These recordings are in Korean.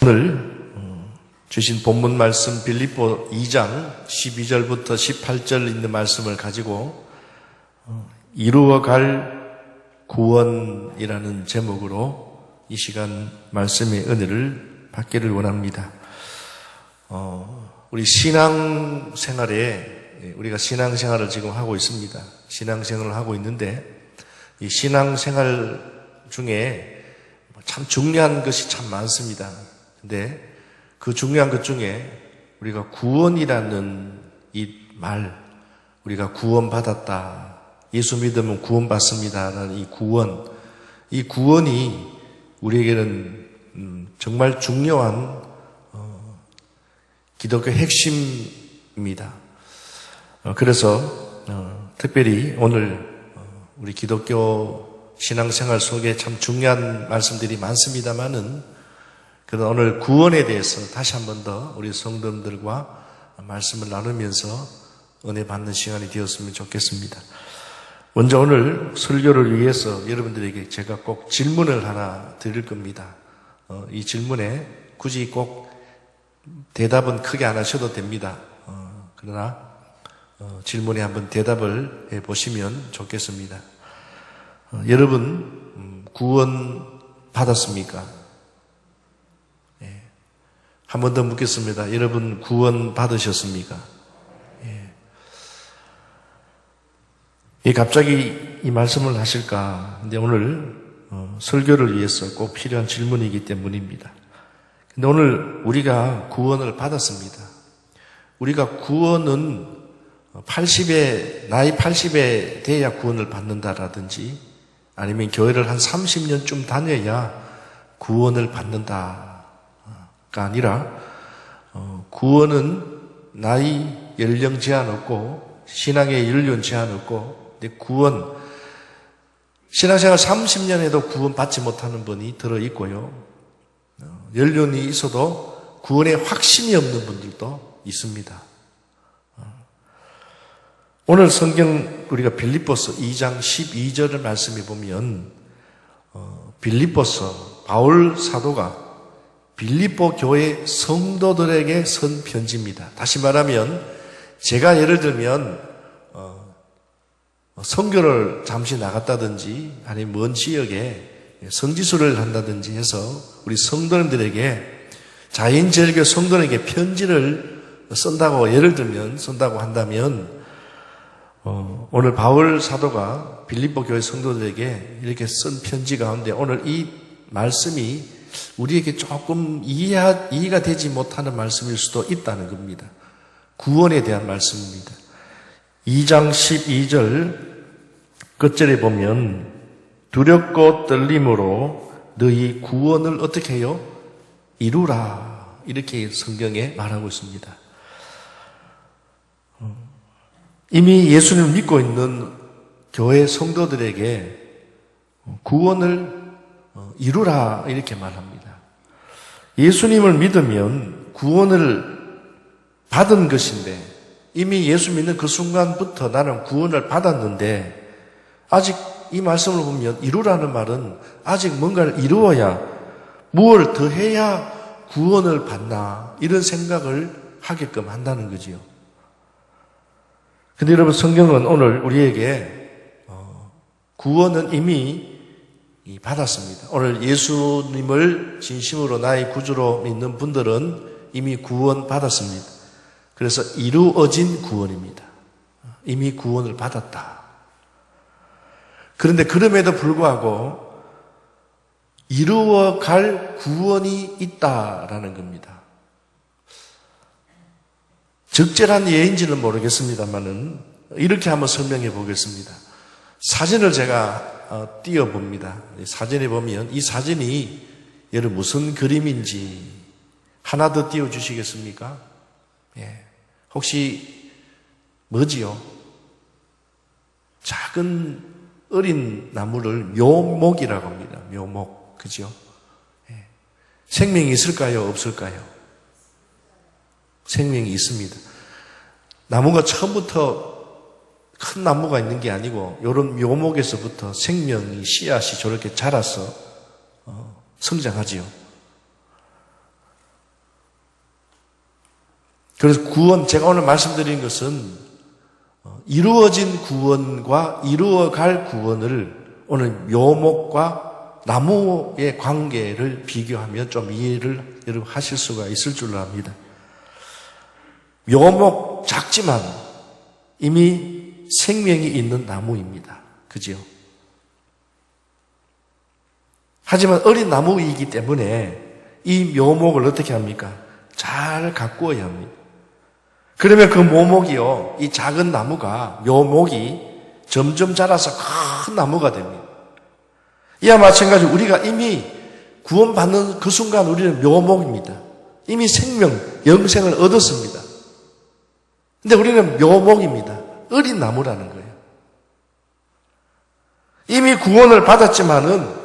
오늘 주신 본문 말씀 빌립보 2장 12절부터 18절 있는 말씀을 가지고 이루어갈 구원이라는 제목으로 이 시간 말씀의 은혜를 받기를 원합니다. 우리 신앙생활에 우리가 신앙생활을 지금 하고 있습니다. 신앙생활을 하고 있는데 이 신앙생활 중에 참 중요한 것이 참 많습니다. 근데 그 중요한 것 중에 우리가 구원이라는 이 말, 우리가 구원받았다, 예수 믿으면 구원받습니다라는 이 구원이 우리에게는 정말 중요한 기독교 핵심입니다. 그래서 특별히 오늘 우리 기독교 신앙생활 속에 참 중요한 말씀들이 많습니다만은 그래도 오늘 구원에 대해서 다시 한 번 더 우리 성도들과 말씀을 나누면서 은혜 받는 시간이 되었으면 좋겠습니다. 먼저 오늘 설교를 위해서 여러분들에게 제가 꼭 질문을 하나 드릴 겁니다. 이 질문에 굳이 꼭 대답은 크게 안 하셔도 됩니다. 그러나 질문에 한번 대답을 해보시면 좋겠습니다. 여러분 구원 받았습니까? 한 번 더 묻겠습니다. 여러분 구원 받으셨습니까? 갑자기 이 말씀을 하실까? 근데 오늘 설교를 위해서 꼭 필요한 질문이기 때문입니다. 근데 오늘 우리가 구원을 받았습니다. 우리가 구원은 나이 80에 돼야 구원을 받는다라든지 아니면 교회를 한 30년쯤 다녀야 구원을 받는다가 아니라 구원은 나이 연령 제한 없고 신앙의 연령 제한 없고 근데 구원 신앙생활 30년 해도 구원 받지 못하는 분이 들어있고요. 연륜이 있어도 구원에 확신이 없는 분들도 있습니다. 오늘 성경 우리가 빌립보서 2장 12절을 말씀해 보면 빌립보서 바울 사도가 빌립보 교회 성도들에게 쓴 편지입니다. 다시 말하면 제가 예를 들면 선교를 잠시 나갔다든지 아니면 먼 지역에 성지순례를 한다든지 해서 우리 성도님들에게 자인절교 성도들에게 편지를 쓴다고 예를 들면 쓴다고 한다면 오늘 바울 사도가 빌립보 교회 성도들에게 이렇게 쓴 편지 가운데 오늘 이 말씀이 우리에게 조금 이해가 되지 못하는 말씀일 수도 있다는 겁니다. 구원에 대한 말씀입니다. 2장 12절 끝절에 보면 두렵고 떨림으로 너희 구원을 어떻게 해요? 이루라. 이렇게 성경에 말하고 있습니다. 이미 예수님을 믿고 있는 교회 성도들에게 구원을 이루라 이렇게 말합니다. 예수님을 믿으면 구원을 받은 것인데 이미 예수 믿는 그 순간부터 나는 구원을 받았는데 아직 이 말씀을 보면 이루라는 말은 아직 뭔가를 이루어야 무엇을 더 해야 구원을 받나 이런 생각을 하게끔 한다는 거지요. 근데 여러분 성경은 오늘 우리에게 구원은 이미 받았습니다. 오늘 예수님을 진심으로 나의 구주로 믿는 분들은 이미 구원 받았습니다. 그래서 이루어진 구원입니다. 이미 구원을 받았다. 그런데 그럼에도 불구하고 이루어갈 구원이 있다라는 겁니다. 적절한 예인지는 모르겠습니다만은 이렇게 한번 설명해 보겠습니다. 사진을 제가 띄워봅니다. 사진에 보면 이 사진이 여러분 무슨 그림인지 하나 더 띄워주시겠습니까? 혹시 뭐지요? 작은 어린 나무를 묘목이라고 합니다. 묘목, 그죠? 생명이 있을까요? 없을까요? 생명이 있습니다. 나무가 처음부터 큰 나무가 있는 게 아니고 이런 묘목에서부터 생명이 씨앗이 저렇게 자라서 성장하지요. 그래서 구원, 제가 오늘 말씀드린 것은 이루어진 구원과 이루어갈 구원을 오늘 묘목과 나무의 관계를 비교하면 좀 이해를 여러분 하실 수가 있을 줄로 압니다. 묘목 작지만 이미 생명이 있는 나무입니다. 그지요? 하지만 어린 나무이기 때문에 이 묘목을 어떻게 합니까? 잘 가꾸어야 합니다. 그러면 그 묘목이요, 이 작은 나무가, 묘목이 점점 자라서 큰 나무가 됩니다. 이와 마찬가지로 우리가 이미 구원받는 그 순간 우리는 묘목입니다. 이미 생명, 영생을 얻었습니다. 근데 우리는 묘목입니다. 어린 나무라는 거예요. 이미 구원을 받았지만은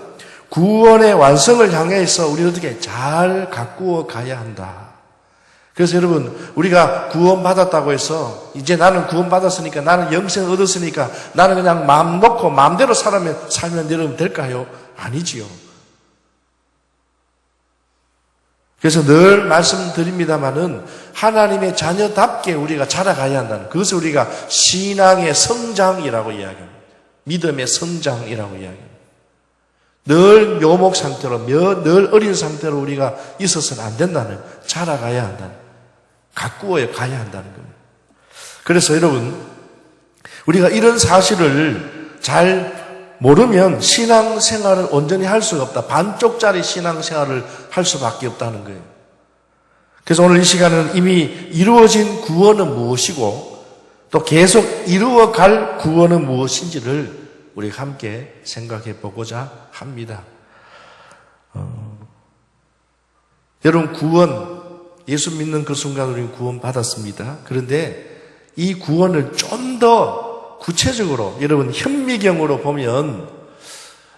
구원의 완성을 향해서 우리는 어떻게 잘 가꾸어 가야 한다. 그래서 여러분, 우리가 구원받았다고 해서 이제 나는 구원받았으니까, 나는 영생을 얻었으니까 나는 그냥 마음 놓고 마음대로 살면 여러분 될까요? 아니지요. 그래서 늘 말씀드립니다마는 하나님의 자녀답게 우리가 자라가야 한다는, 그것을 우리가 신앙의 성장이라고 이야기합니다. 믿음의 성장이라고 이야기합니다. 늘 묘목 상태로, 늘 어린 상태로 우리가 있어서는 안 된다는, 자라가야 한다는, 가꾸어 가야 한다는 겁니다. 그래서 여러분, 우리가 이런 사실을 잘 모르면 신앙생활을 온전히 할 수가 없다. 반쪽짜리 신앙생활을 할 수밖에 없다는 거예요. 그래서 오늘 이 시간은 이미 이루어진 구원은 무엇이고 또 계속 이루어갈 구원은 무엇인지를 우리가 함께 생각해 보고자 합니다. 여러분, 구원, 예수 믿는 그 순간 우리는 구원 받았습니다. 그런데 이 구원을 좀 더 구체적으로 여러분 현미경으로 보면,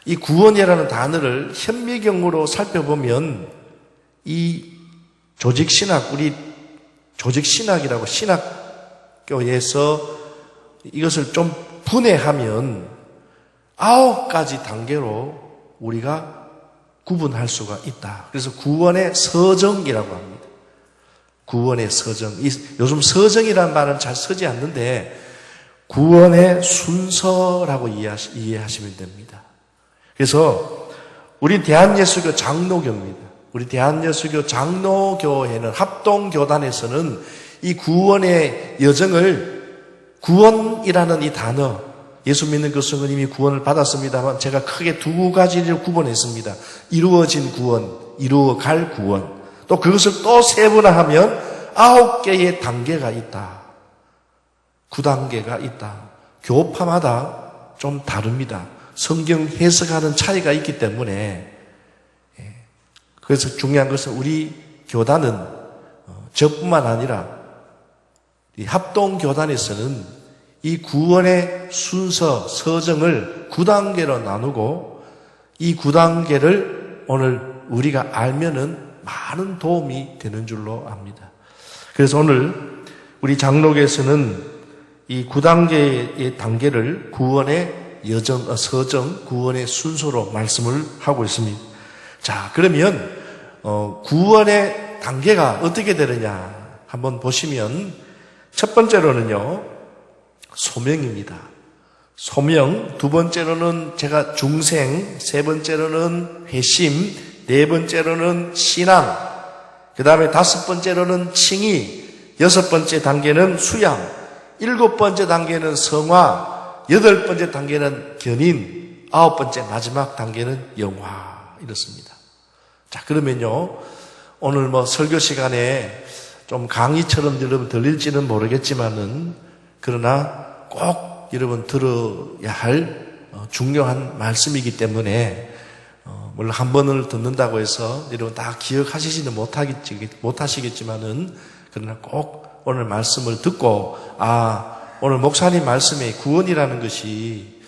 이 구원이라는 단어를 현미경으로 살펴보면 이 조직신학, 우리 조직신학이라고 신학교에서 이것을 좀 분해하면 9가지 단계로 우리가 구분할 수가 있다. 그래서 구원의 서정이라고 합니다. 구원의 서정. 요즘 서정이라는 말은 잘 쓰지 않는데 구원의 순서라고 이해하시면 됩니다. 그래서 우리 대한예수교 장로교입니다. 우리 대한예수교 장로교회는, 합동교단에서는 이 구원의 여정을, 구원이라는 이 단어, 예수 믿는 그 순간 이미 구원을 받았습니다만 제가 크게 2가지를 구분했습니다. 이루어진 구원, 이루어갈 구원. 또 그것을 또 세분화하면 9개의 단계가 있다. 9단계가 있다. 교파마다 좀 다릅니다. 성경 해석하는 차이가 있기 때문에. 그래서 중요한 것은 우리 교단은 저뿐만 아니라 이 합동교단에서는 이 구원의 순서, 서정을 9단계로 나누고 이 9단계를 오늘 우리가 알면은 많은 도움이 되는 줄로 압니다. 그래서 오늘 우리 장로교에서는 이 9단계의 단계를 구원의 여정, 서정, 구원의 순서로 말씀을 하고 있습니다. 자, 그러면 구원의 단계가 어떻게 되느냐 한번 보시면, 첫 번째로는요, 소명입니다. 소명, 두 번째로는 제가 중생, 세 번째로는 회심, 네 번째로는 신앙, 그 다음에 5번째로는 칭의, 6번째 단계는 수양, 7번째 단계는 성화, 8번째 단계는 견인, 9번째 마지막 단계는 영화, 이렇습니다. 자, 그러면요, 오늘 설교 시간에 좀 강의처럼 여러분 들릴지는 모르겠지만은, 그러나 꼭 여러분 들어야 할 중요한 말씀이기 때문에, 물론 한 번을 듣는다고 해서 여러분 다 기억하시지는 못하시겠지만은, 그러나 꼭 오늘 말씀을 듣고, 오늘 목사님 말씀에 구원이라는 것이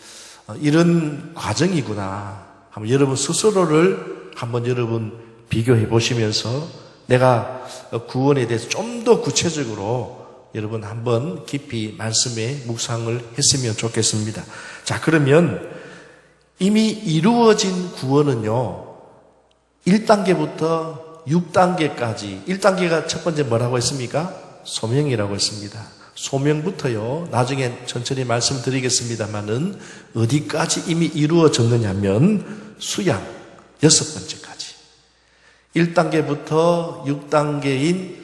이런 과정이구나. 한번 여러분 스스로를 한번 여러분 비교해 보시면서 내가 구원에 대해서 좀 더 구체적으로 여러분 한번 깊이 말씀에 묵상을 했으면 좋겠습니다. 자, 그러면 이미 이루어진 구원은요, 1단계부터 6단계까지, 1단계가 첫 번째 뭐라고 했습니까? 소명이라고 했습니다. 소명부터요, 나중에 천천히 말씀드리겠습니다만은 어디까지 이미 이루어졌느냐면 수양 6번째까지. 1단계부터 6단계인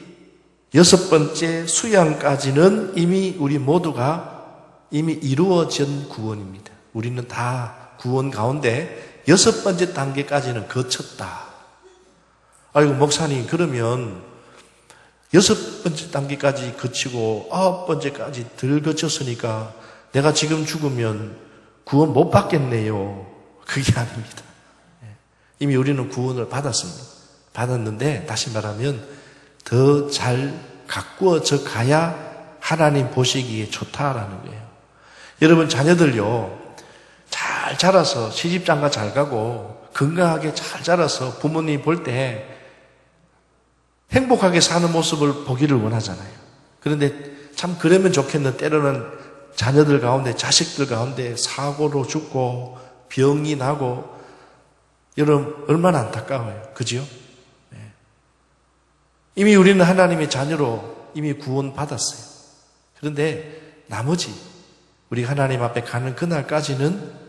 6번째 수양까지는 이미 우리 모두가 이미 이루어진 구원입니다. 우리는 다 구원 가운데 6번째 단계까지는 거쳤다. 아이고, 목사님, 그러면 6번째 단계까지 거치고 9번째까지 덜 거쳤으니까 내가 지금 죽으면 구원 못 받겠네요. 그게 아닙니다. 이미 우리는 구원을 받았는데, 다시 말하면 더 잘 가꾸어져 가야 하나님 보시기에 좋다라는 거예요. 여러분, 자녀들요, 잘 자라서 시집장가 잘 가고 건강하게 잘 자라서 부모님 볼 때 행복하게 사는 모습을 보기를 원하잖아요. 그런데 참 그러면 좋겠는데 때로는 자녀들 가운데, 자식들 가운데 사고로 죽고 병이 나고, 여러분 얼마나 안타까워요. 그지요? 네. 이미 우리는 하나님의 자녀로 이미 구원받았어요. 그런데 나머지 우리 하나님 앞에 가는 그날까지는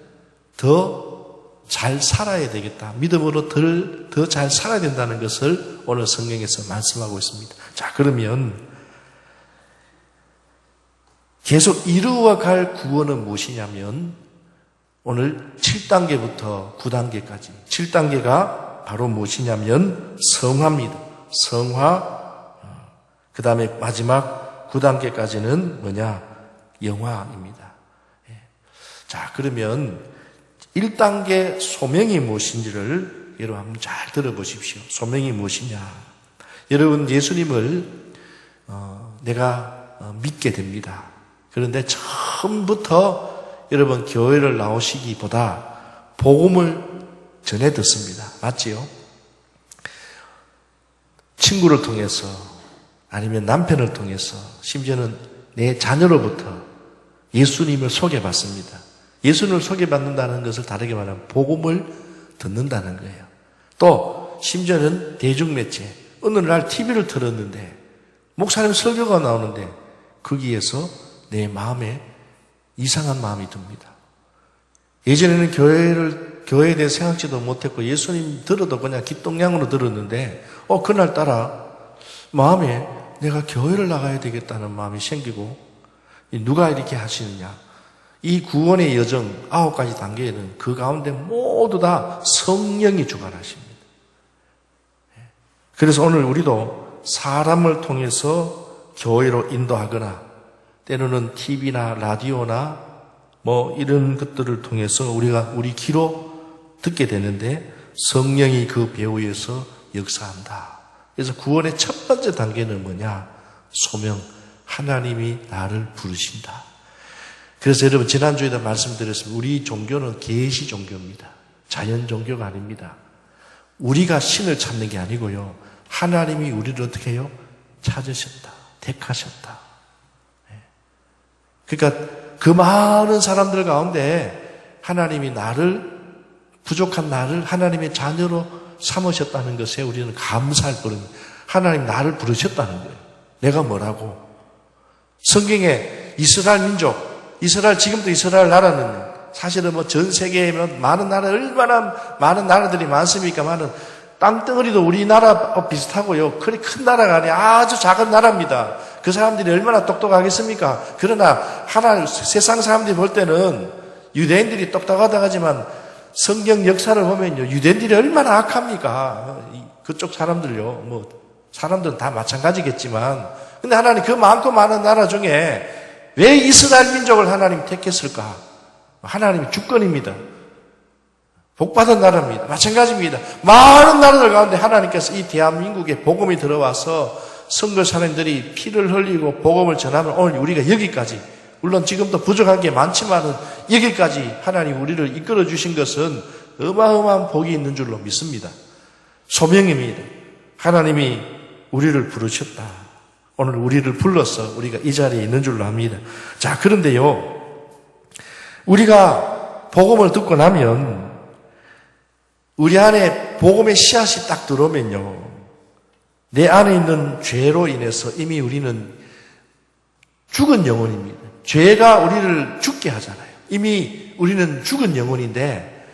더 잘 살아야 되겠다. 믿음으로 더 잘 살아야 된다는 것을 오늘 성경에서 말씀하고 있습니다. 자, 그러면 계속 이루어갈 구원은 무엇이냐면 오늘 7단계부터 9단계까지 7단계가 바로 무엇이냐면 성화입니다. 성화. 그 다음에 마지막 9단계까지는 뭐냐? 영화입니다. 자, 그러면 1단계 소명이 무엇인지를 여러분 한번 잘 들어보십시오. 소명이 무엇이냐? 여러분, 예수님을 내가 믿게 됩니다. 그런데 처음부터 여러분 교회를 나오시기보다 복음을 전해 듣습니다. 맞지요? 친구를 통해서 아니면 남편을 통해서 심지어는 내 자녀로부터 예수님을 소개받습니다. 예수님을 소개받는다는 것을 다르게 말하면 복음을 듣는다는 거예요. 또 심지어는 대중매체, 어느 날 TV를 틀었는데 목사님 설교가 나오는데 거기에서 내 마음에 이상한 마음이 듭니다. 예전에는 교회에 대해 생각지도 못했고 예수님 들어도 그냥 깃동냥으로 들었는데 그날따라 마음에 내가 교회를 나가야 되겠다는 마음이 생기고, 누가 이렇게 하시느냐? 이 구원의 여정 9가지 단계에는 그 가운데 모두 다 성령이 주관하십니다. 그래서 오늘 우리도 사람을 통해서 교회로 인도하거나 때로는 TV나 라디오나 이런 것들을 통해서 우리가 우리 귀로 듣게 되는데 성령이 그 배후에서 역사한다. 그래서 구원의 첫 번째 단계는 뭐냐? 소명. 하나님이 나를 부르신다. 그래서 여러분, 지난주에도 말씀드렸습니다. 우리 종교는 계시 종교입니다. 자연 종교가 아닙니다. 우리가 신을 찾는 게 아니고요. 하나님이 우리를 어떻게 해요? 찾으셨다. 택하셨다. 그러니까 그 많은 사람들 가운데 하나님이 부족한 나를 하나님의 자녀로 삼으셨다는 것에 우리는 감사할 뿐입니다. 하나님 나를 부르셨다는 거예요. 내가 뭐라고? 성경에 이스라엘 민족, 이스라엘, 지금도 이스라엘 나라는 사실은 전 세계에 많은 나라, 얼마나 많은 나라들이 많습니까만은 땅덩어리도 우리나라 비슷하고요. 그리 큰 나라가 아니라 아주 작은 나라입니다. 그 사람들이 얼마나 똑똑하겠습니까? 그러나 세상 사람들이 볼 때는 유대인들이 똑똑하다 하지만 성경 역사를 보면요. 유대인들이 얼마나 악합니까? 그쪽 사람들요. 사람들은 다 마찬가지겠지만. 근데 하나님 그 많고 많은 나라 중에 왜 이스라엘 민족을 하나님 택했을까? 하나님의 주권입니다. 복받은 나라입니다. 마찬가지입니다. 많은 나라들 가운데 하나님께서 이 대한민국에 복음이 들어와서 선교사님들이 피를 흘리고 복음을 전하면 오늘 우리가 여기까지, 물론 지금도 부족한 게 많지만은 여기까지 하나님 우리를 이끌어 주신 것은 어마어마한 복이 있는 줄로 믿습니다. 소명입니다. 하나님이 우리를 부르셨다. 오늘 우리를 불러서 우리가 이 자리에 있는 줄로 압니다. 자, 그런데요, 우리가 복음을 듣고 나면 우리 안에 복음의 씨앗이 딱 들어오면요, 내 안에 있는 죄로 인해서 이미 우리는 죽은 영혼입니다. 죄가 우리를 죽게 하잖아요. 이미 우리는 죽은 영혼인데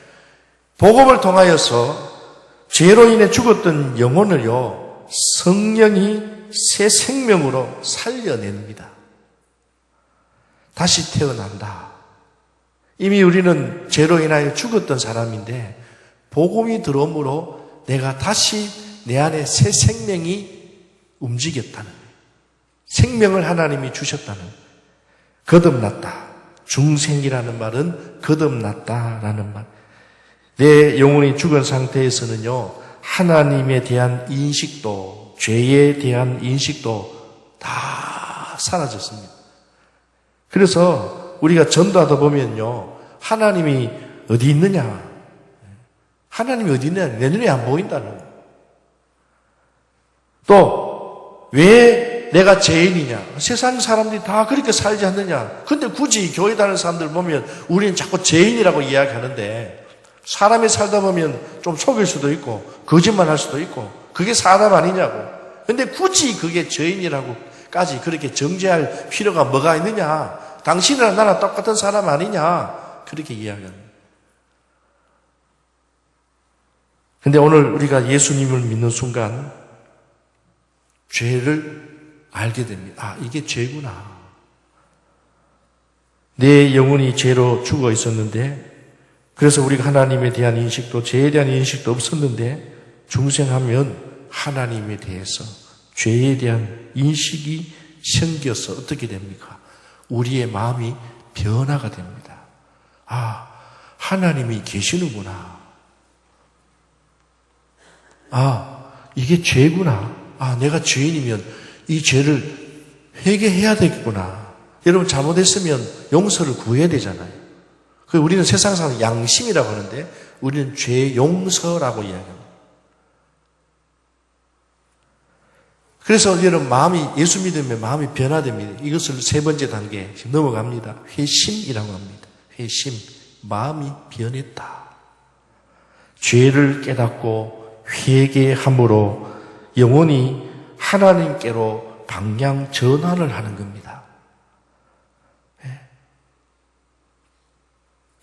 복음을 통하여서 죄로 인해 죽었던 영혼을요, 성령이 새 생명으로 살려냅니다. 다시 태어난다. 이미 우리는 죄로 인하여 죽었던 사람인데 복음이 들어옴으로 내가 다시 내 안에 새 생명이 움직였다는 거예요. 생명을 하나님이 주셨다는 거예요. 거듭났다. 중생이라는 말은 거듭났다라는 말. 내 영혼이 죽은 상태에서는요, 하나님에 대한 인식도, 죄에 대한 인식도 다 사라졌습니다. 그래서 우리가 전도하다 보면요, 하나님이 어디 있느냐? 하나님이 어디 있느냐? 내 눈에 안 보인다는 거예요. 또, 왜 내가 죄인이냐? 세상 사람들이 다 그렇게 살지 않느냐? 근데 굳이 교회 다니는 사람들 보면 우리는 자꾸 죄인이라고 이야기하는데 사람이 살다 보면 좀 속일 수도 있고 거짓말 할 수도 있고 그게 사람 아니냐고. 근데 굳이 그게 죄인이라고까지 그렇게 정죄할 필요가 뭐가 있느냐? 당신이랑 나랑 똑같은 사람 아니냐? 그렇게 이야기합니다. 근데 오늘 우리가 예수님을 믿는 순간 죄를 알게 됩니다. 아, 이게 죄구나. 내 영혼이 죄로 죽어 있었는데, 그래서 우리가 하나님에 대한 인식도, 죄에 대한 인식도 없었는데, 중생하면 하나님에 대해서, 죄에 대한 인식이 생겨서 어떻게 됩니까? 우리의 마음이 변화가 됩니다. 아, 하나님이 계시는구나. 아, 이게 죄구나. 아, 내가 죄인이면 이 죄를 회개해야 되겠구나. 여러분 잘못했으면 용서를 구해야 되잖아요. 우리는 세상 사람 양심이라고 하는데 우리는 죄 용서라고 이야기합니다. 그래서 여러분 마음이 예수 믿으면 마음이 변화됩니다. 이것을 세 번째 단계 넘어갑니다. 회심이라고 합니다. 회심, 마음이 변했다. 죄를 깨닫고 회개함으로 영혼이 하나님께로 방향 전환을 하는 겁니다.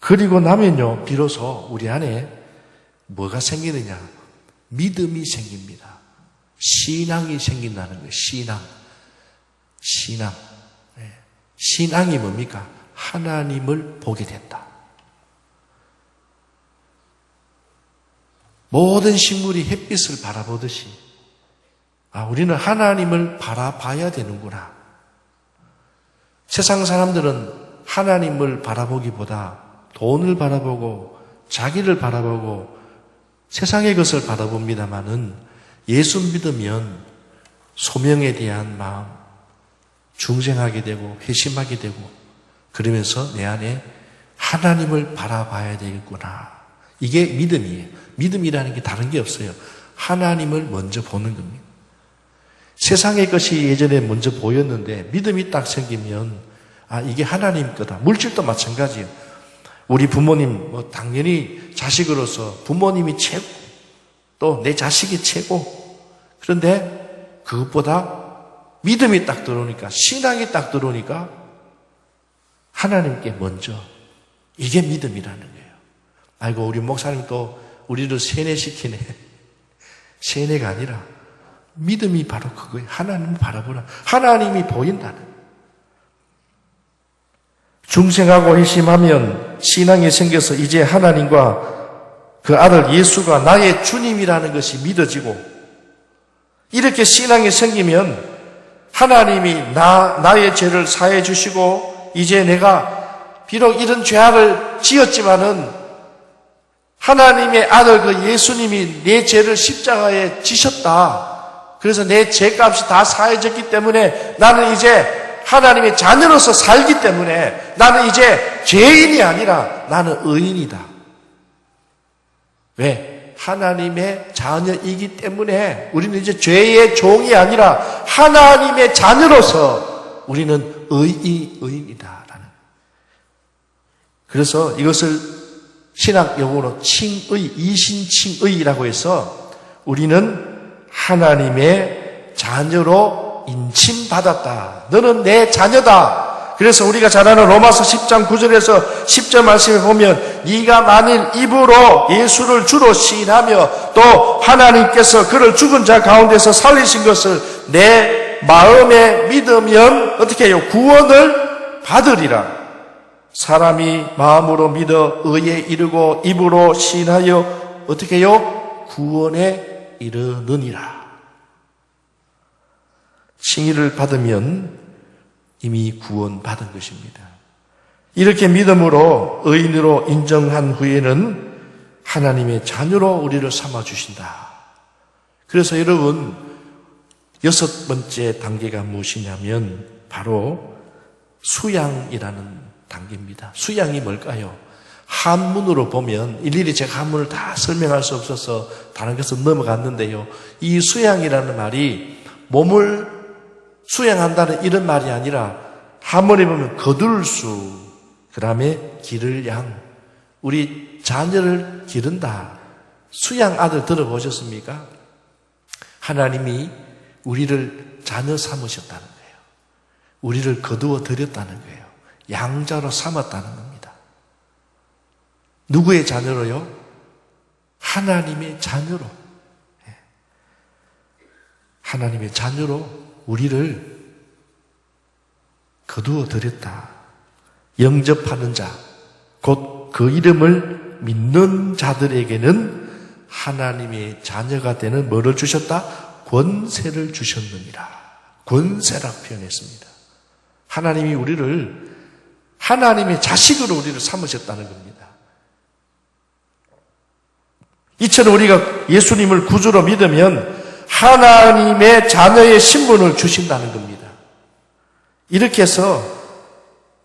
그리고 나면요, 비로소 우리 안에 뭐가 생기느냐? 믿음이 생깁니다. 신앙이 생긴다는 거예요. 신앙. 신앙이 뭡니까? 하나님을 보게 된다. 모든 식물이 햇빛을 바라보듯이 우리는 하나님을 바라봐야 되는구나. 세상 사람들은 하나님을 바라보기보다 돈을 바라보고 자기를 바라보고 세상의 것을 바라봅니다마는 예수 믿으면 소명에 대한 마음, 중생하게 되고 회심하게 되고 그러면서 내 안에 하나님을 바라봐야 되겠구나. 이게 믿음이에요. 믿음이라는 게 다른 게 없어요. 하나님을 먼저 보는 겁니다. 세상의 것이 예전에 먼저 보였는데 믿음이 딱 생기면 이게 하나님 거다. 물질도 마찬가지예요. 우리 부모님 당연히 자식으로서 부모님이 최고, 또 내 자식이 최고. 그런데 그것보다 믿음이 딱 들어오니까, 신앙이 딱 들어오니까 하나님께 먼저, 이게 믿음이라는 거예요. 아이고 우리 목사님 또 우리를 세뇌시키네. 세뇌가 아니라 믿음이 바로 그거예요. 하나님을 바라보라. 하나님이 보인다는. 중생하고 회심하면 신앙이 생겨서 이제 하나님과 그 아들 예수가 나의 주님이라는 것이 믿어지고, 이렇게 신앙이 생기면 하나님이 나의 죄를 사해 주시고, 이제 내가 비록 이런 죄악을 지었지만은 하나님의 아들 그 예수님이 내 죄를 십자가에 지셨다. 그래서 내 죄값이 다 사해졌기 때문에 나는 이제 하나님의 자녀로서 살기 때문에 나는 이제 죄인이 아니라 나는 의인이다. 왜? 하나님의 자녀이기 때문에 우리는 이제 죄의 종이 아니라 하나님의 자녀로서 우리는 의인이다. 그래서 이것을 신학 용어로 칭의, 이신칭의라고 해서 우리는 하나님의 자녀로 인침받았다. 너는 내 자녀다. 그래서 우리가 잘 아는 로마서 10장 9절에서 10절 말씀에 보면 네가 만일 입으로 예수를 주로 시인하며 또 하나님께서 그를 죽은 자 가운데서 살리신 것을 내 마음에 믿으면 어떻게 해요? 구원을 받으리라. 사람이 마음으로 믿어 의에 이르고 입으로 시인하여 어떻게 해요? 구원에 이르느니라. 칭의를 받으면 이미 구원받은 것입니다. 이렇게 믿음으로 의인으로 인정한 후에는 하나님의 자녀로 우리를 삼아주신다. 그래서 여러분, 6번째 단계가 무엇이냐면 바로 수양이라는 단계입니다. 수양이 뭘까요? 한문으로 보면 일일이 제가 한문을 다 설명할 수 없어서 다른 것은 넘어갔는데요. 이 수양이라는 말이 몸을 수양한다는 이런 말이 아니라 한문에 보면 거둘 수, 그 다음에 기를 양, 우리 자녀를 기른다. 수양 아들 들어보셨습니까? 하나님이 우리를 자녀 삼으셨다는 거예요. 우리를 거두어 드렸다는 거예요. 양자로 삼았다는 겁니다. 누구의 자녀로요? 하나님의 자녀로. 하나님의 자녀로 우리를 거두어 드렸다. 영접하는 자, 곧 그 이름을 믿는 자들에게는 하나님의 자녀가 되는 뭐를 주셨다? 권세를 주셨느니라. 권세라고 표현했습니다. 하나님이 우리를 하나님의 자식으로 우리를 삼으셨다는 겁니다. 이처럼 우리가 예수님을 구주로 믿으면 하나님의 자녀의 신분을 주신다는 겁니다. 이렇게 해서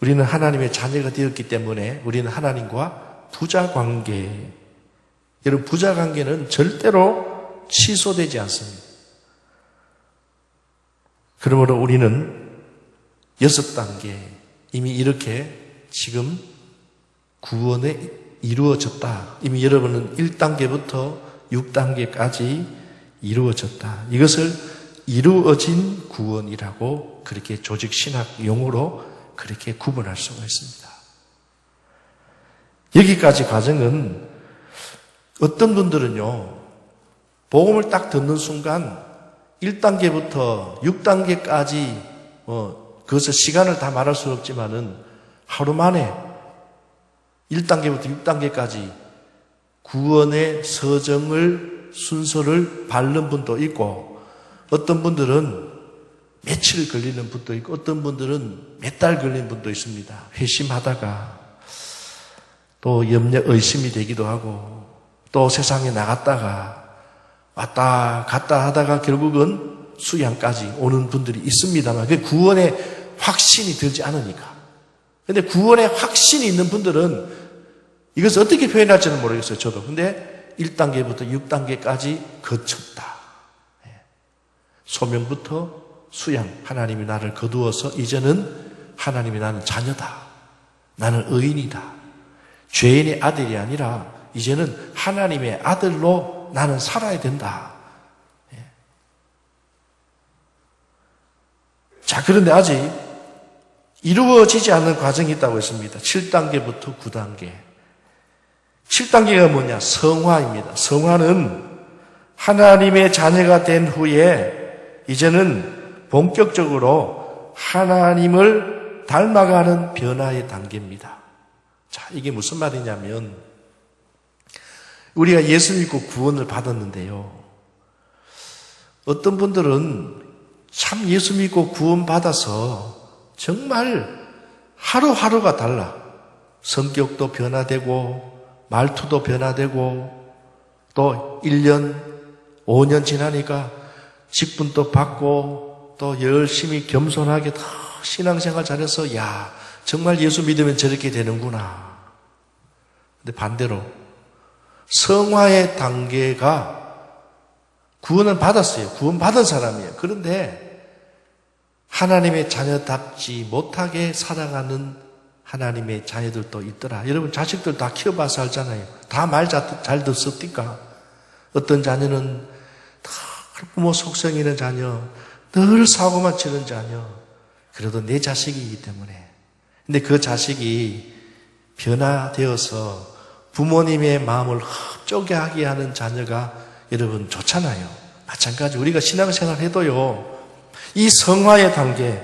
우리는 하나님의 자녀가 되었기 때문에 우리는 하나님과 부자관계, 여러분 부자관계는 절대로 취소되지 않습니다. 그러므로 우리는 6단계 이미 이렇게 지금 구원에 이루어졌다. 이미 여러분은 1단계부터 6단계까지 이루어졌다. 이것을 이루어진 구원이라고 그렇게 조직신학 용어로 그렇게 구분할 수가 있습니다. 여기까지 과정은 어떤 분들은요, 복음을 딱 듣는 순간 1단계부터 6단계까지 그것을 시간을 다 말할 수는 없지만은 하루 만에 1단계부터 6단계까지 구원의 서정을 순서를 밟는 분도 있고 어떤 분들은 며칠 걸리는 분도 있고 어떤 분들은 몇 달 걸리는 분도 있습니다. 회심하다가 또 염려 의심이 되기도 하고 또 세상에 나갔다가 왔다 갔다 하다가 결국은 수양까지 오는 분들이 있습니다만 그 구원의 확신이 들지 않으니까. 근데 구원의 확신이 있는 분들은 이것을 어떻게 표현할지는 모르겠어요. 저도. 근데 1단계부터 6단계까지 거쳤다. 소명부터 수양, 하나님이 나를 거두어서 이제는 하나님이 나는 자녀다. 나는 의인이다. 죄인의 아들이 아니라 이제는 하나님의 아들로 나는 살아야 된다. 자, 그런데 아직 이루어지지 않는 과정이 있다고 했습니다. 7단계부터 9단계. 7단계가 뭐냐? 성화입니다. 성화는 하나님의 자녀가 된 후에 이제는 본격적으로 하나님을 닮아가는 변화의 단계입니다. 자, 이게 무슨 말이냐면 우리가 예수 믿고 구원을 받았는데요. 어떤 분들은 참 예수 믿고 구원받아서 정말 하루하루가 달라. 성격도 변화되고 말투도 변화되고 또 1년, 5년 지나니까 직분도 받고 또 열심히 겸손하게 더 신앙생활 잘해서 야 정말 예수 믿으면 저렇게 되는구나. 근데 반대로 성화의 단계가 구원은 받았어요. 구원 받은 사람이에요. 그런데 하나님의 자녀답지 못하게 살아가는 하나님의 자녀들도 있더라. 여러분 자식들 다 키워봐서 알잖아요. 다 말 잘 듣습니까? 어떤 자녀는 다 부모 속성 있는 자녀, 늘 사고만 치는 자녀. 그래도 내 자식이기 때문에. 근데 그 자식이 변화되어서 부모님의 마음을 흡족해 하게 하는 자녀가 여러분 좋잖아요. 마찬가지 우리가 신앙생활 해도요. 이 성화의 단계,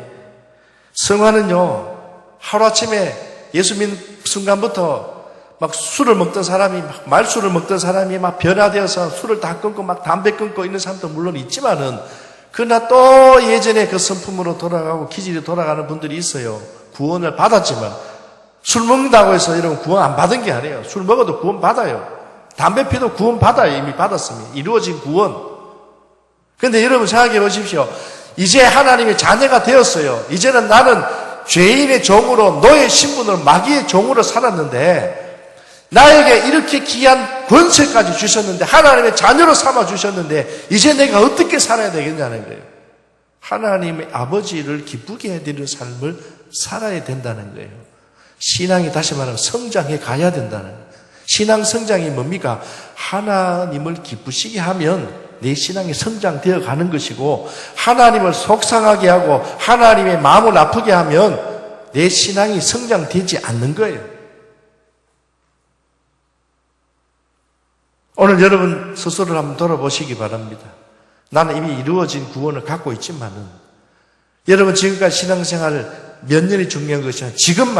성화는요. 하루아침에 예수 믿는 순간부터 막 술을 먹던 사람이, 막 말술을 먹던 사람이 막 변화되어서 술을 다 끊고 막 담배 끊고 있는 사람도 물론 있지만은 그러나 또 예전에 그 성품으로 돌아가고 기질이 돌아가는 분들이 있어요. 구원을 받았지만 술 먹는다고 해서 여러분 구원 안 받은 게 아니에요. 술 먹어도 구원 받아요. 담배 피도 구원 받아요. 이미 받았습니다. 이루어진 구원. 그런데 여러분 생각해 보십시오. 이제 하나님의 자녀가 되었어요. 이제는 나는 죄인의 종으로 노예 신분으로 마귀의 종으로 살았는데 나에게 이렇게 귀한 권세까지 주셨는데 하나님의 자녀로 삼아 주셨는데 이제 내가 어떻게 살아야 되겠냐는 거예요. 하나님의 아버지를 기쁘게 해드리는 삶을 살아야 된다는 거예요. 신앙이 다시 말하면 성장해 가야 된다는 거예요. 신앙 성장이 뭡니까? 하나님을 기쁘시게 하면 내 신앙이 성장되어 가는 것이고 하나님을 속상하게 하고 하나님의 마음을 아프게 하면 내 신앙이 성장되지 않는 거예요. 오늘 여러분 스스로를 한번 돌아보시기 바랍니다. 나는 이미 이루어진 구원을 갖고 있지만은 여러분 지금까지 신앙생활 몇 년이 중요한 것이 아니라 지금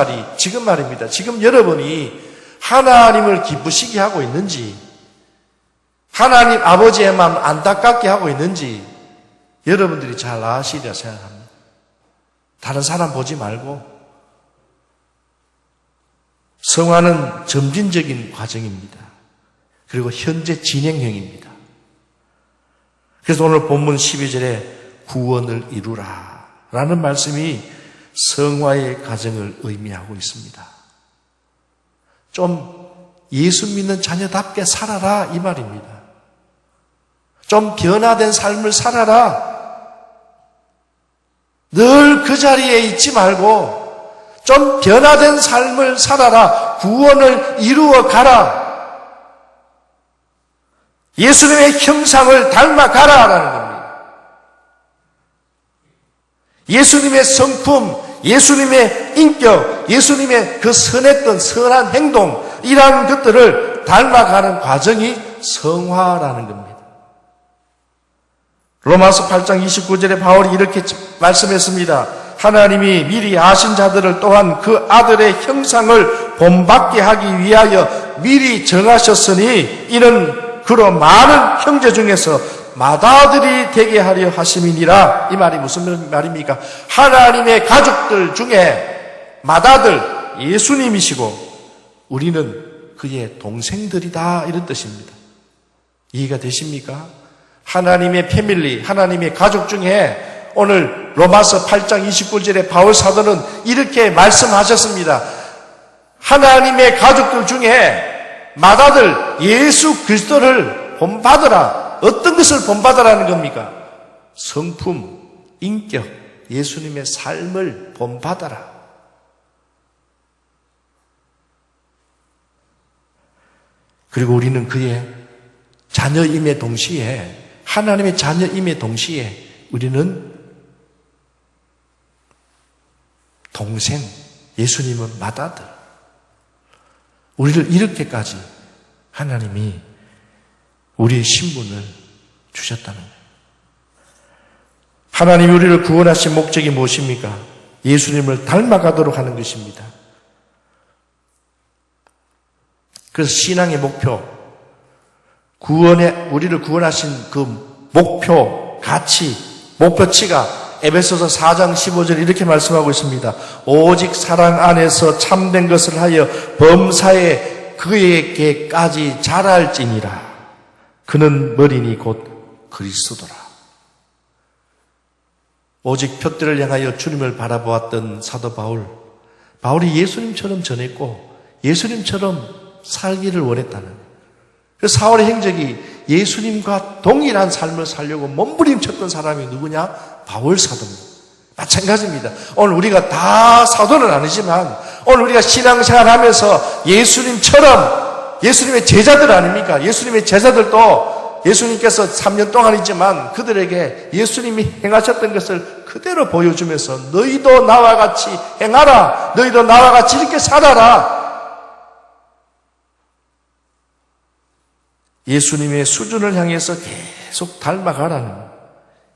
말입니다. 지금 여러분이 하나님을 기쁘시게 하고 있는지 하나님 아버지의 마음 안타깝게 하고 있는지 여러분들이 잘 아시리라 생각합니다. 다른 사람 보지 말고 성화는 점진적인 과정입니다. 그리고 현재 진행형입니다. 그래서 오늘 본문 12절에 구원을 이루라 라는 말씀이 성화의 과정을 의미하고 있습니다. 좀 예수 믿는 자녀답게 살아라 이 말입니다. 좀 변화된 삶을 살아라. 늘 그 자리에 있지 말고 좀 변화된 삶을 살아라. 구원을 이루어 가라. 예수님의 형상을 닮아가라라는 겁니다. 예수님의 성품, 예수님의 인격, 예수님의 그 선했던 선한 행동 이러한 것들을 닮아가는 과정이 성화라는 겁니다. 로마서 8장 29절에 바울이 이렇게 말씀했습니다. 하나님이 미리 아신 자들을 또한 그 아들의 형상을 본받게 하기 위하여 미리 정하셨으니 이는 그로 많은 형제 중에서 맏아들이 되게 하려 하심이니라. 이 말이 무슨 말입니까? 하나님의 가족들 중에 맏아들 예수님이시고 우리는 그의 동생들이다 이런 뜻입니다. 이해가 되십니까? 하나님의 패밀리, 하나님의 가족 중에 오늘 로마서 8장 29절에 바울 사도는 이렇게 말씀하셨습니다. 하나님의 가족들 중에 맏아들 예수 그리스도를 본받으라. 어떤 것을 본받으라는 겁니까? 성품, 인격, 예수님의 삶을 본받아라. 그리고 우리는 그의 자녀임의 동시에 하나님의 자녀임의 동시에 우리는 동생, 예수님은 맏아들. 우리를 이렇게까지 하나님이 우리의 신분을 주셨다는 거예요. 하나님이 우리를 구원하신 목적이 무엇입니까? 예수님을 닮아가도록 하는 것입니다. 그래서 신앙의 목표, 우리를 구원하신 그 목표, 가치, 목표치가 에베소서 4장 15절 이렇게 말씀하고 있습니다. 오직 사랑 안에서 참된 것을 하여 범사에 그에게까지 자랄지니라. 그는 머리니 곧 그리스도라. 오직 표대를 향하여 주님을 바라보았던 사도 바울이 예수님처럼 전했고 예수님처럼 살기를 원했다는 거예요. 그래서 사울의 행적이 예수님과 동일한 삶을 살려고 몸부림쳤던 사람이 누구냐? 바울 사도입니다. 마찬가지입니다. 오늘 우리가 다 사도는 아니지만 오늘 우리가 신앙생활하면서 예수님처럼 예수님의 제자들 아닙니까? 예수님의 제자들도 예수님께서 3년 동안이지만 그들에게 예수님이 행하셨던 것을 그대로 보여주면서 너희도 나와 같이 행하라. 너희도 나와 같이 이렇게 살아라. 예수님의 수준을 향해서 계속 닮아가라는,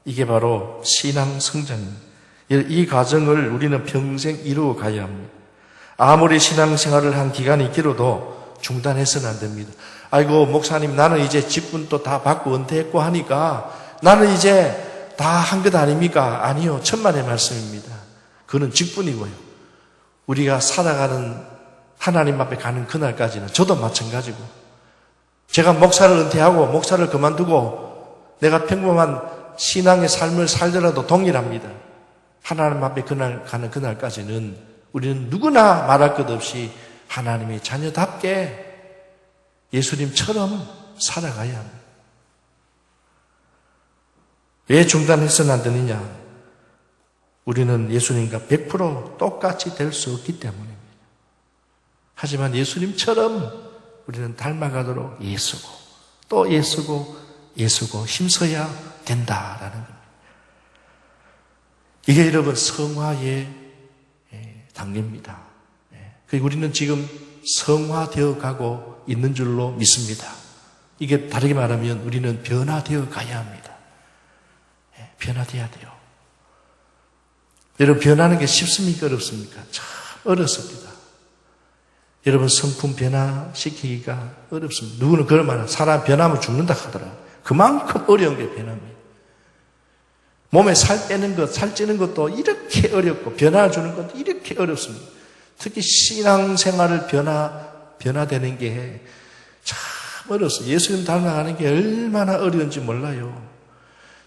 이게 바로 신앙 성장입니다. 이 과정을 우리는 평생 이루어 가야 합니다. 아무리 신앙생활을 한 기간이 길어도 중단해서는 안 됩니다. 아이고 목사님, 나는 이제 직분도 다 받고 은퇴했고 하니까 나는 이제 다 한 것 아닙니까? 아니요, 천만의 말씀입니다. 그는 직분이고요. 우리가 살아가는, 하나님 앞에 가는 그날까지는 저도 마찬가지고, 제가 목사를 은퇴하고 목사를 그만두고 내가 평범한 신앙의 삶을 살더라도 동일합니다. 하나님 앞에 그날 가는 그날까지는 우리는 누구나 말할 것 없이 하나님의 자녀답게 예수님처럼 살아가야 합니다. 왜 중단해서는 안 되느냐? 우리는 예수님과 100% 똑같이 될 수 없기 때문입니다. 하지만 예수님처럼 우리는 닮아가도록 예수고 또 예수고 힘써야 된다라는 겁니다. 이게 여러분 성화의 단계입니다. 그리고 우리는 지금 성화되어 가고 있는 줄로 믿습니다. 이게 다르게 말하면 우리는 변화되어 가야 합니다. 변화되어야 돼요. 여러분, 변하는 게 쉽습니까? 어렵습니까? 참 어렵습니다. 여러분, 성품 변화시키기가 어렵습니다. 누구는 그럴 만한, 사람 변하면 죽는다 하더라고요. 그만큼 어려운 게 변화입니다. 몸에 살 빼는 것, 살찌는 것도 이렇게 어렵고 변화를 주는 것도 이렇게 어렵습니다. 특히 신앙생활을 변화되는 게 참 어렵습니다. 예수님 닮아가는 게 얼마나 어려운지 몰라요.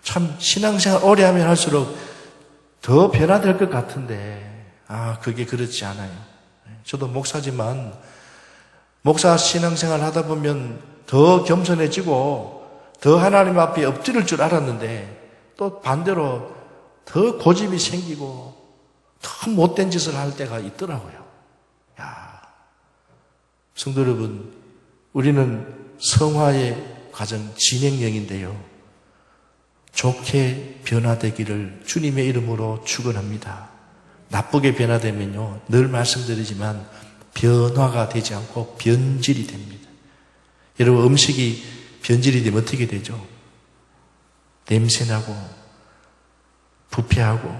참 신앙생활 오래 하면 할수록 더 변화될 것 같은데 그게 그렇지 않아요. 저도 목사지만 목사 신앙생활 하다 보면 더 겸손해지고 더 하나님 앞에 엎드릴 줄 알았는데 또 반대로 더 고집이 생기고 더 못된 짓을 할 때가 있더라고요. 성도 여러분, 우리는 성화의 과정 진행형인데요. 좋게 변화되기를 주님의 이름으로 축원합니다. 나쁘게 변화되면요, 늘 말씀드리지만 변화가 되지 않고 변질이 됩니다. 여러분, 음식이 변질이 되면 어떻게 되죠? 냄새나고 부패하고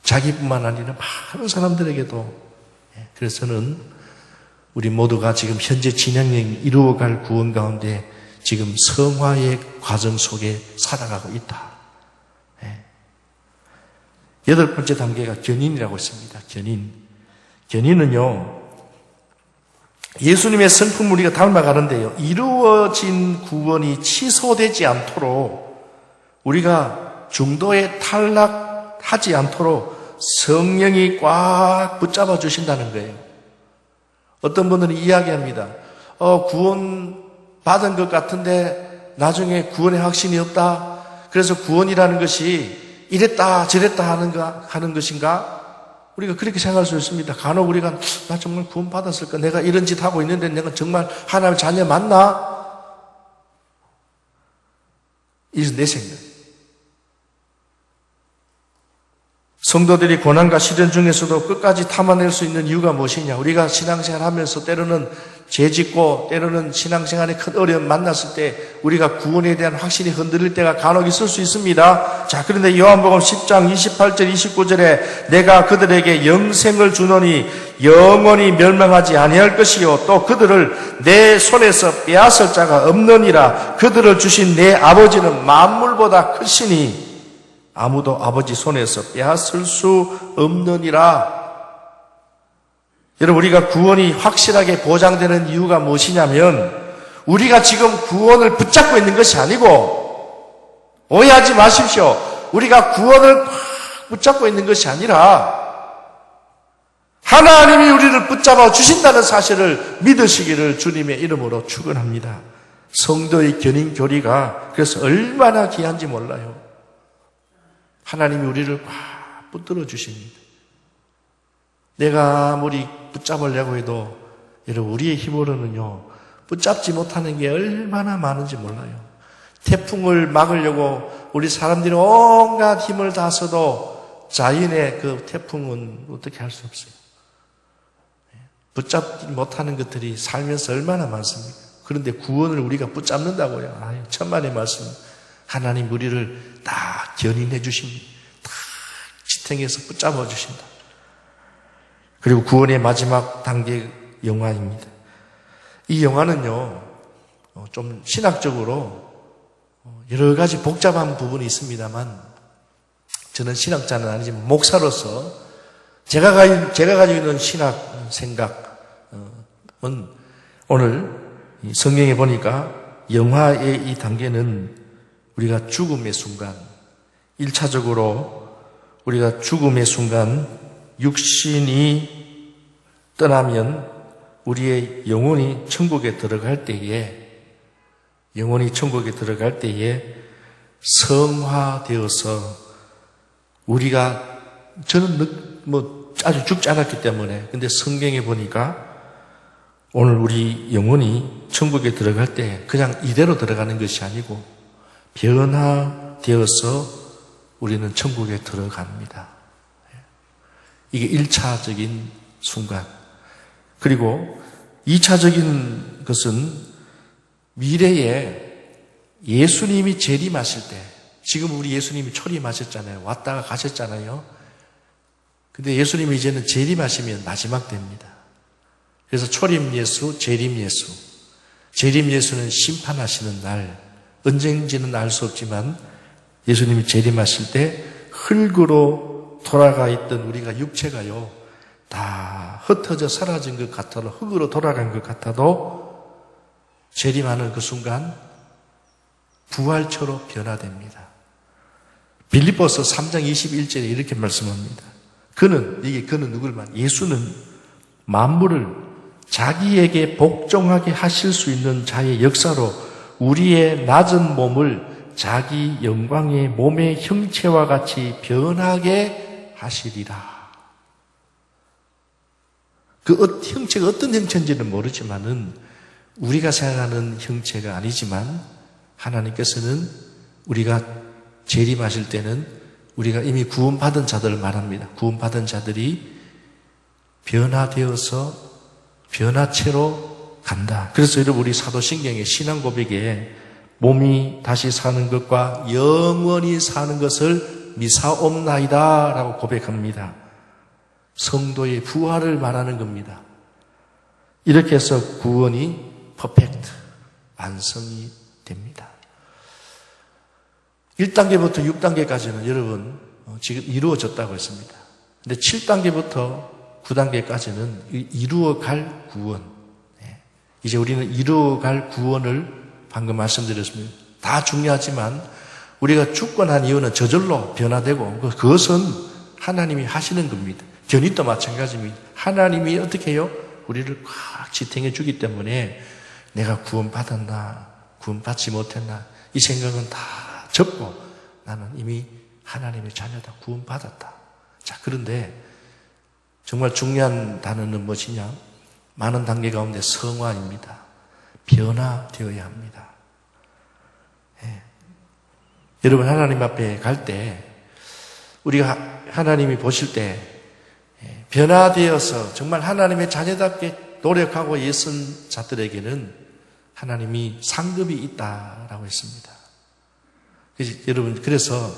자기뿐만 아니라 많은 사람들에게도. 그래서 저는 우리 모두가 지금 현재 진행형이 이루어갈 구원 가운데 지금 성화의 과정 속에 살아가고 있다. 8번째 단계가 견인이라고 있습니다. 견인은요, 예수님의 성품 우리가 닮아가는데요, 이루어진 구원이 취소되지 않도록, 우리가 중도에 탈락하지 않도록 성령이 꽉 붙잡아 주신다는 거예요. 어떤 분들은 이야기합니다. 구원 받은 것 같은데 나중에 구원의 확신이 없다. 그래서 구원이라는 것이 이랬다 저랬다 하는 것인가? 우리가 그렇게 생각할 수 있습니다. 간혹 우리가 나 정말 구원 받았을까? 내가 이런 짓 하고 있는데 내가 정말 하나님의 자녀 맞나? 이것은 내 생각. 성도들이 고난과 시련 중에서도 끝까지 참아낼 수 있는 이유가 무엇이냐? 우리가 신앙생활 하면서 때로는 죄짓고 때로는 신앙생활에 큰 어려움 만났을 때 우리가 구원에 대한 확신이 흔들릴 때가 간혹 있을 수 있습니다. 자, 그런데 요한복음 10장 28절 29절에 내가 그들에게 영생을 주노니 영원히 멸망하지 아니할 것이요 또 그들을 내 손에서 빼앗을 자가 없느니라. 그들을 주신 내 아버지는 만물보다 크시니 아무도 아버지 손에서 빼앗을 수 없느니라. 여러분, 우리가 구원이 확실하게 보장되는 이유가 무엇이냐면 우리가 지금 구원을 붙잡고 있는 것이 아니고, 오해하지 마십시오. 우리가 구원을 꽉 붙잡고 있는 것이 아니라 하나님이 우리를 붙잡아 주신다는 사실을 믿으시기를 주님의 이름으로 축원합니다. 성도의 견인 교리가 그래서 얼마나 귀한지 몰라요. 하나님이 우리를 꽉 붙들어 주십니다. 내가 아무리 붙잡으려고 해도 여러분, 우리의 힘으로는요 붙잡지 못하는 게 얼마나 많은지 몰라요. 태풍을 막으려고 우리 사람들이 온갖 힘을 다 써도 자연의 그 태풍은 어떻게 할 수 없어요. 붙잡지 못하는 것들이 살면서 얼마나 많습니까? 그런데 구원을 우리가 붙잡는다고요. 아유, 천만의 말씀. 하나님 우리를 다 견인해 주십니다. 다 지탱해서 붙잡아 주신다. 그리고 구원의 마지막 단계 영화입니다. 이 영화는요, 좀 신학적으로 여러 가지 복잡한 부분이 있습니다만, 저는 신학자는 아니지만 목사로서 제가 가지고 있는 신학 생각은 오늘 성경에 보니까 영화의 이 단계는 우리가 죽음의 순간, 1차적으로 우리가 죽음의 순간 육신이 떠나면 우리의 영혼이 천국에 들어갈 때에 성화되어서 우리가, 저는 아주 죽지 않았기 때문에, 근데 성경에 보니까 오늘 우리 영혼이 천국에 들어갈 때 그냥 이대로 들어가는 것이 아니고 변화되어서 우리는 천국에 들어갑니다. 이게 1차적인 순간. 그리고 2차적인 것은 미래에 예수님이 재림하실 때, 지금 우리 예수님이 초림하셨잖아요. 왔다가 가셨잖아요. 근데 예수님이 이제는 재림하시면 마지막 때입니다. 그래서 초림 예수, 재림 예수. 재림 예수는 심판하시는 날, 언젠지는 알 수 없지만 예수님이 재림하실 때 흙으로 돌아가 있던 우리가 육체가요, 다 흩어져 사라진 것 같아도, 흙으로 돌아간 것 같아도 재림하는 그 순간 부활처로 변화됩니다. 빌립보서 3장 21절에 이렇게 말씀합니다. 그는 누구를 말합니까? 예수는 만물을 자기에게 복종하게 하실 수 있는 자의 역사로 우리의 낮은 몸을 자기 영광의 몸의 형체와 같이 변하게 하시리라. 그 형체가 어떤 형체인지는 모르지만은 우리가 생각하는 형체가 아니지만 하나님께서는 우리가 재림하실 때는 우리가 이미 구원받은 자들을 말합니다. 구원받은 자들이 변화되어서 변화체로 간다. 그래서 여러분 우리 사도신경의 신앙 고백에 몸이 다시 사는 것과 영원히 사는 것을 미사옵나이다 라고 고백합니다. 성도의 부활을 말하는 겁니다. 이렇게 해서 구원이 퍼펙트, 완성이 됩니다. 1단계부터 6단계까지는 여러분 지금 이루어졌다고 했습니다. 근데 7단계부터 9단계까지는 이루어갈 구원. 이제 우리는 이루어갈 구원을 방금 말씀드렸습니다. 다 중요하지만 우리가 죽고 난 이유는 저절로 변화되고 그것은 하나님이 하시는 겁니다. 견인도 마찬가지입니다. 하나님이 어떻게 해요? 우리를 꽉 지탱해 주기 때문에 내가 구원받았나 구원받지 못했나 이 생각은 다 접고 나는 이미 하나님의 자녀다, 구원받았다. 자, 그런데 정말 중요한 단어는 무엇이냐? 많은 단계 가운데 성화입니다. 변화되어야 합니다. 여러분 하나님 앞에 갈 때 우리가 하나님이 보실 때 변화되어서 정말 하나님의 자녀답게 노력하고 애쓴 자들에게는 하나님이 상급이 있다라고 했습니다. 여러분 그래서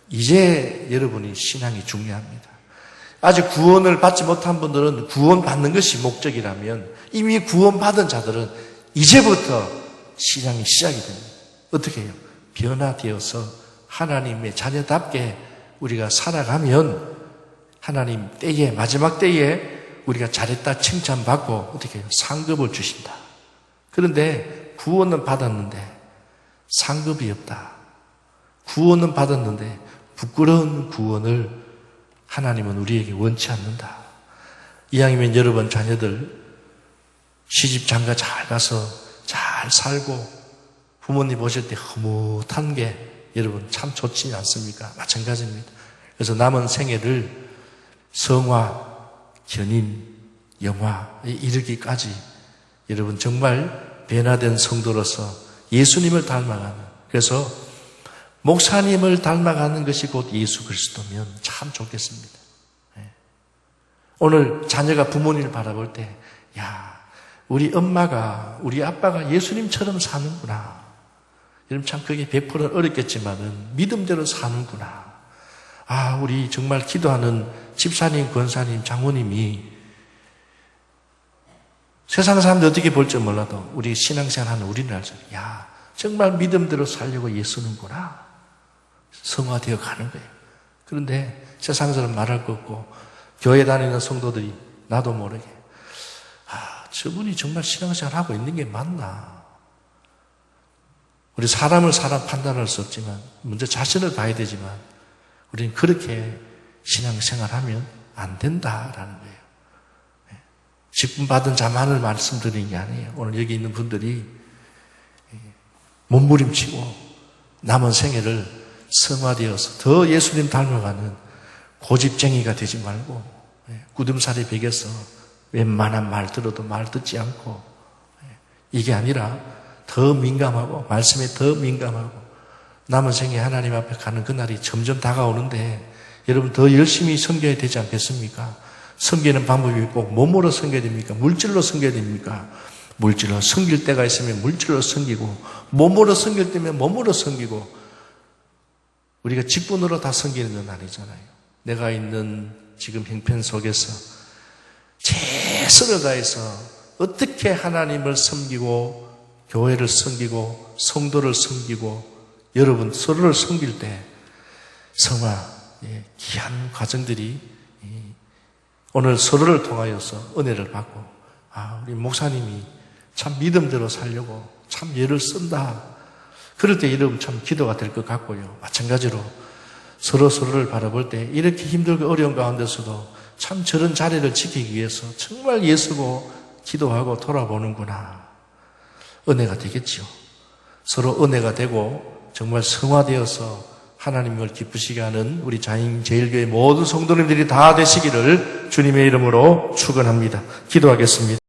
이제 여러분이 신앙이 중요합니다. 아직 구원을 받지 못한 분들은 구원받는 것이 목적이라면 이미 구원받은 자들은 이제부터 신앙이 시작이 됩니다. 어떻게 해요? 변화되어서 하나님의 자녀답게 우리가 살아가면 하나님 때에 마지막 때에 우리가 잘했다 칭찬받고 어떻게 해요? 상급을 주신다. 그런데 구원은 받았는데 상급이 없다. 구원은 받았는데 부끄러운 구원을 하나님은 우리에게 원치 않는다. 이왕이면 여러분 자녀들 시집 장가 잘 가서 잘 살고 부모님 보실 때 흐뭇한 게 여러분 참 좋지 않습니까? 마찬가지입니다. 그래서 남은 생애를 성화, 견인, 영화에 이르기까지 여러분 정말 변화된 성도로서 예수님을 닮아가는 그래서 목사님을 닮아가는 것이 곧 예수 그리스도면 참 좋겠습니다. 오늘 자녀가 부모님을 바라볼 때, 야, 우리 엄마가, 우리 아빠가 예수님처럼 사는구나. 여러분 참 그게 100%는 어렵겠지만은 믿음대로 사는구나. 아, 우리 정말 기도하는 집사님, 권사님, 장모님이 세상 사람들 어떻게 볼지 몰라도 우리 신앙생활 하는 우리는 알죠. 야, 정말 믿음대로 살려고 예수는구나. 성화되어 가는 거예요. 그런데 세상 사람 말할 거 없고 교회 다니는 성도들이 나도 모르게 아, 저분이 정말 신앙생활 하고 있는 게 맞나? 우리 사람을 사람 판단할 수 없지만 먼저 자신을 봐야 되지만 우리는 그렇게 신앙생활하면 안 된다라는 거예요. 직분 받은 자만을 말씀드리는 게 아니에요. 오늘 여기 있는 분들이 몸부림치고 남은 생애를 성화되어서 더 예수님 닮아가는 고집쟁이가 되지 말고 굳음살이 베겨서 웬만한 말 들어도 말 듣지 않고 이게 아니라 더 민감하고 말씀에 더 민감하고 남은 생에 하나님 앞에 가는 그날이 점점 다가오는데 여러분 더 열심히 섬겨야 되지 않겠습니까? 섬기는 방법이 꼭 몸으로 섬겨야 됩니까? 물질로 섬겨야 됩니까? 물질로 섬길 때가 있으면 물질로 섬기고 몸으로 섬길 때면 몸으로 섬기고 우리가 직분으로 다 섬기는 건 아니잖아요. 내가 있는 지금 형편 속에서 최선을 다해서 어떻게 하나님을 섬기고 교회를 섬기고 성도를 섬기고 여러분 서로를 섬길 때 성화 귀한 과정들이 오늘 서로를 통하여서 은혜를 받고 아 우리 목사님이 참 믿음대로 살려고 참 예를 쓴다. 그럴 때 여러분 참 기도가 될 것 같고요. 마찬가지로 서로를 바라볼 때 이렇게 힘들고 어려운 가운데서도 참 저런 자리를 지키기 위해서 정말 예수고 기도하고 돌아보는구나. 은혜가 되겠죠. 서로 은혜가 되고 정말 성화되어서 하나님을 기쁘시게 하는 우리 자인제일교회 모든 성도님들이 다 되시기를 주님의 이름으로 축원합니다. 기도하겠습니다.